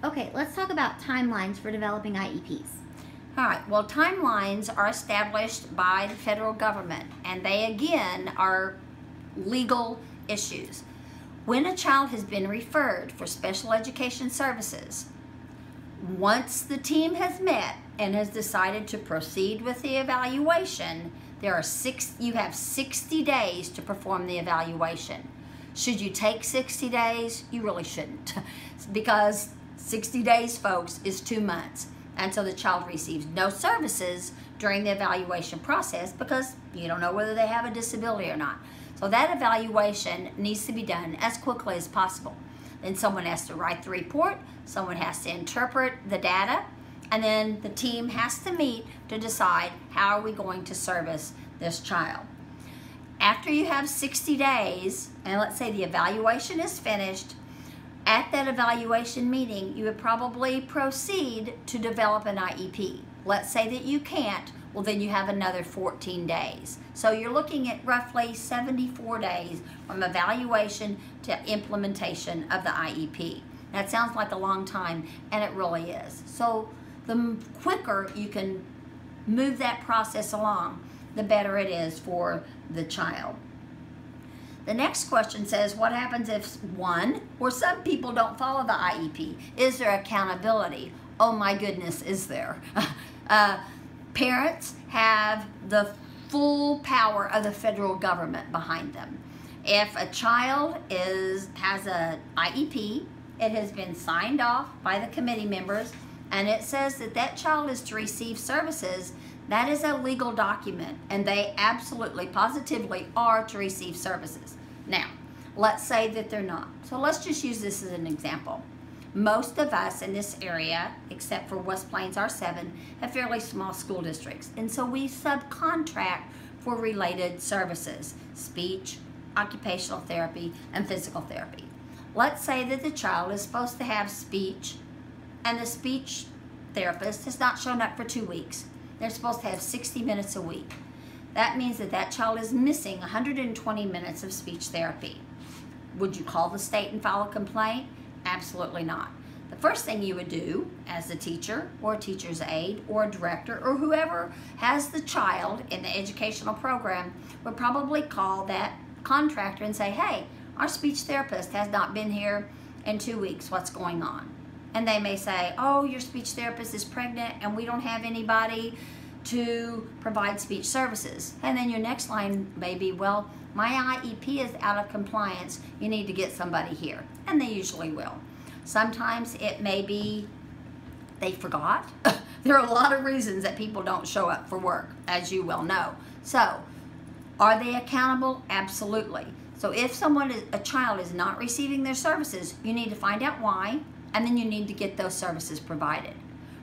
Okay, let's talk about timelines for developing IEPs. All right, well, timelines are established by the federal government, and they, again, are legal issues. When a child has been referred for special education services, once the team has met and has decided to proceed with the evaluation, you have 60 days to perform the evaluation. Should you take 60 days? You really shouldn't, because 60 days, folks, is 2 months. And so the child receives no services during the evaluation process because you don't know whether they have a disability or not. So that evaluation needs to be done as quickly as possible. Then someone has to write the report, someone has to interpret the data, and then the team has to meet to decide how are we going to service this child. After you have 60 days, and let's say the evaluation is finished, at that evaluation meeting, you would probably proceed to develop an IEP. Let's say that you can't, well then you have another 14 days. So you're looking at roughly 74 days from evaluation to implementation of the IEP. That sounds like a long time, and it really is. So the quicker you can move that process along, the better it is for the child. The next question says, what happens if one or some people don't follow the IEP? Is there accountability? Oh my goodness, is there? Parents have the full power of the federal government behind them. If a child has an IEP, it has been signed off by the committee members, and it says that that child is to receive services, that is a legal document, and they absolutely, positively are to receive services. Now, let's say that they're not. So let's just use this as an example. Most of us in this area, except for West Plains R7, have fairly small school districts. And so we subcontract for related services, speech, occupational therapy, and physical therapy. Let's say that the child is supposed to have speech, and the speech therapist has not shown up for 2 weeks. They're supposed to have 60 minutes a week. That means that that child is missing 120 minutes of speech therapy. Would you call the state and file a complaint? Absolutely not. The first thing you would do as a teacher or a teacher's aide or a director or whoever has the child in the educational program would probably call that contractor and say, hey, our speech therapist has not been here in 2 weeks. What's going on? And they may say, oh, your speech therapist is pregnant and we don't have anybody to provide speech services. And then your next line may be, well, my IEP is out of compliance. You need to get somebody here. And they usually will. Sometimes it may be they forgot. There are a lot of reasons that people don't show up for work, as you well know. So, are they accountable? Absolutely. So if a child is not receiving their services, you need to find out why, and then you need to get those services provided.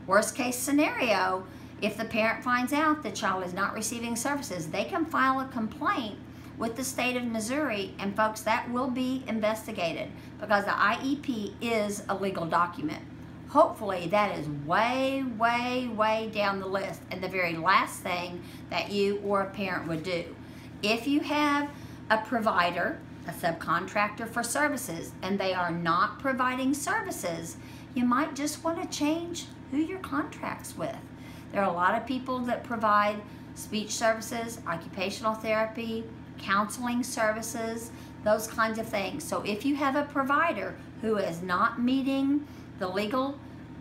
Worst case scenario, if the parent finds out the child is not receiving services, they can file a complaint with the state of Missouri, and folks, that will be investigated because the IEP is a legal document. Hopefully that is way, way, way down the list and the very last thing that you or a parent would do. If you have a provider, a subcontractor for services, and they are not providing services, you might just want to change who your contract's with. There are a lot of people that provide speech services, occupational therapy, counseling services, those kinds of things. So if you have a provider who is not meeting the legal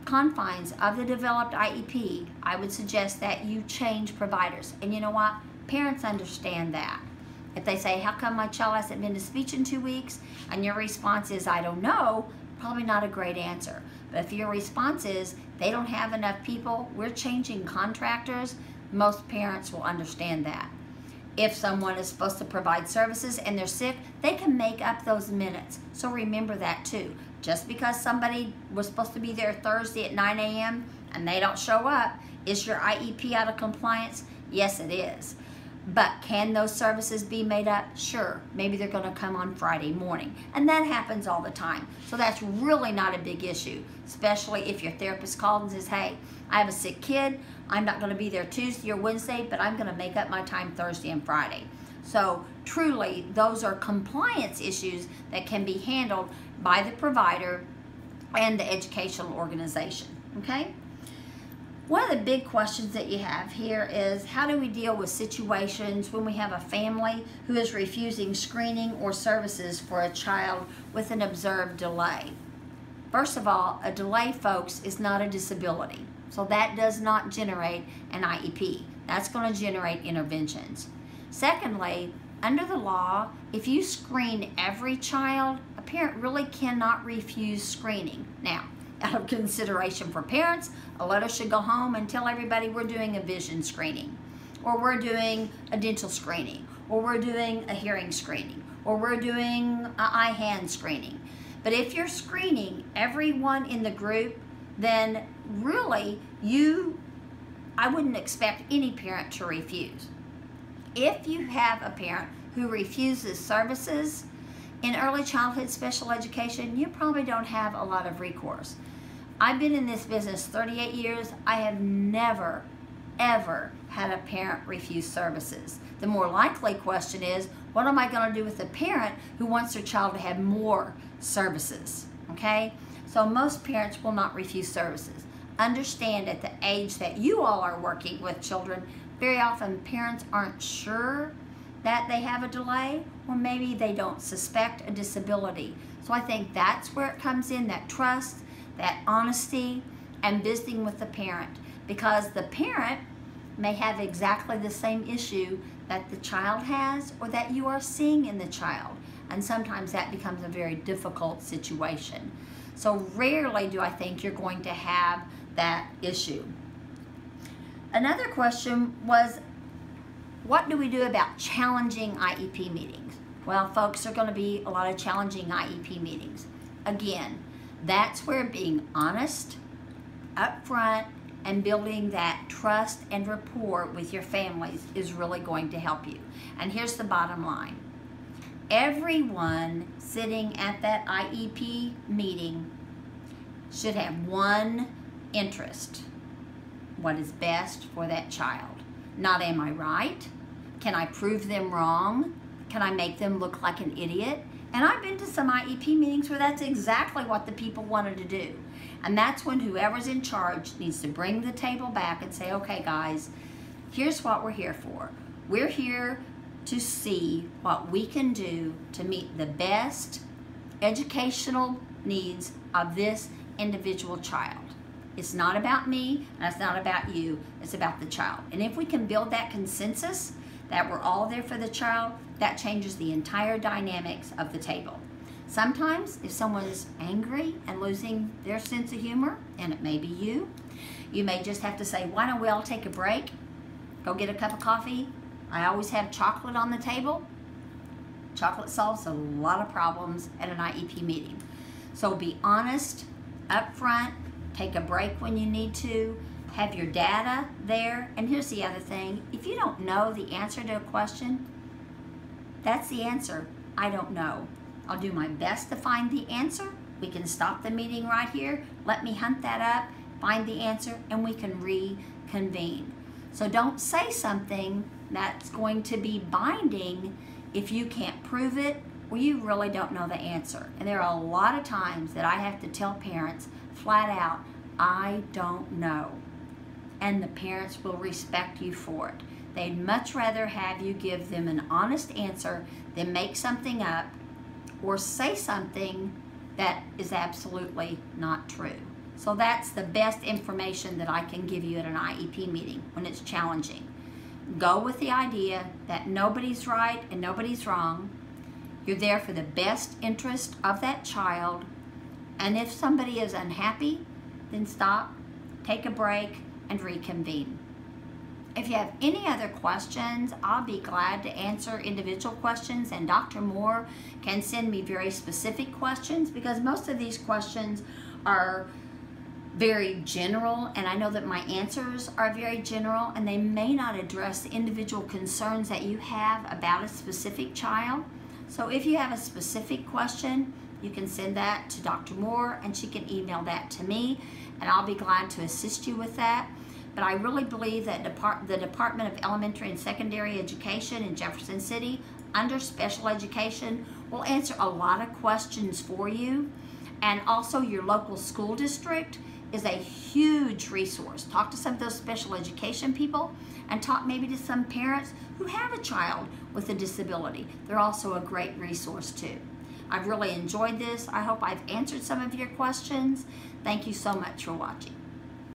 confines of the developed IEP, I would suggest that you change providers. And you know what? Parents understand that. If they say, how come my child hasn't been to speech in 2 weeks? And your response is, I don't know, probably not a great answer. But if your response is, they don't have enough people, we're changing contractors, most parents will understand that. If someone is supposed to provide services and they're sick, they can make up those minutes. So remember that too. Just because somebody was supposed to be there Thursday at 9 a.m. and they don't show up, is your IEP out of compliance? Yes, it is. But can those services be made up? Sure. Maybe they're going to come on Friday morning. And that happens all the time. So that's really not a big issue, especially if your therapist calls and says, hey, I have a sick kid. I'm not going to be there Tuesday or Wednesday, but I'm going to make up my time Thursday and Friday. So truly, those are compliance issues that can be handled by the provider and the educational organization, okay? One of the big questions that you have here is, how do we deal with situations when we have a family who is refusing screening or services for a child with an observed delay? First of all, a delay, folks, is not a disability. So that does not generate an IEP. That's going to generate interventions. Secondly, under the law, if you screen every child, a parent really cannot refuse screening. Now, out of consideration for parents, a letter should go home and tell everybody we're doing a vision screening, or we're doing a dental screening, or we're doing a hearing screening, or we're doing an eye-hand screening. But if you're screening everyone in the group, then really I wouldn't expect any parent to refuse. If you have a parent who refuses services in early childhood special education, you probably don't have a lot of recourse. I've been in this business 38 years. I have never, ever had a parent refuse services. The more likely question is, what am I going to do with a parent who wants their child to have more services? Okay? So most parents will not refuse services. Understand at the age that you all are working with children, very often parents aren't sure that they have a delay, or maybe they don't suspect a disability. So I think that's where it comes in, that trust, that honesty, and visiting with the parent, because the parent may have exactly the same issue that the child has or that you are seeing in the child, and sometimes that becomes a very difficult situation. So rarely do I think you're going to have that issue. Another question was, what do we do about challenging IEP meetings? Well, folks, there are going to be a lot of challenging IEP meetings. Again, that's where being honest, upfront, and building that trust and rapport with your families is really going to help you. And here's the bottom line. Everyone sitting at that IEP meeting should have one interest: what is best for that child. Not, am I right? Can I prove them wrong? Can I make them look like an idiot? And I've been to some IEP meetings where that's exactly what the people wanted to do. And that's when whoever's in charge needs to bring the table back and say, okay guys, here's what we're here for. We're here to see what we can do to meet the best educational needs of this individual child. It's not about me, and it's not about you, it's about the child. And if we can build that consensus that we're all there for the child, that changes the entire dynamics of the table. Sometimes if someone's angry and losing their sense of humor, and it may be you may just have to say, why don't we all take a break, go get a cup of coffee. I always have chocolate on the table. Chocolate solves a lot of problems at an IEP meeting. So be honest, upfront, take a break when you need to, have your data there. And here's the other thing, if you don't know the answer to a question, that's the answer. I don't know. I'll do my best to find the answer. We can stop the meeting right here. Let me hunt that up, find the answer, and we can reconvene. So don't say something that's going to be binding if you can't prove it or you really don't know the answer. And there are a lot of times that I have to tell parents flat out, I don't know. And the parents will respect you for it. They'd much rather have you give them an honest answer than make something up or say something that is absolutely not true. So that's the best information that I can give you at an IEP meeting when it's challenging. Go with the idea that nobody's right and nobody's wrong. You're there for the best interest of that child. And if somebody is unhappy, then stop, take a break, and reconvene. If you have any other questions, I'll be glad to answer individual questions, and Dr. Moore can send me very specific questions because most of these questions are very general, and I know that my answers are very general and they may not address the individual concerns that you have about a specific child. So if you have a specific question, you can send that to Dr. Moore and she can email that to me, and I'll be glad to assist you with that. But I really believe that the Department of Elementary and Secondary Education in Jefferson City under special education will answer a lot of questions for you. And also your local school district is a huge resource. Talk to some of those special education people and talk maybe to some parents who have a child with a disability. They're also a great resource too. I've really enjoyed this. I hope I've answered some of your questions. Thank you so much for watching.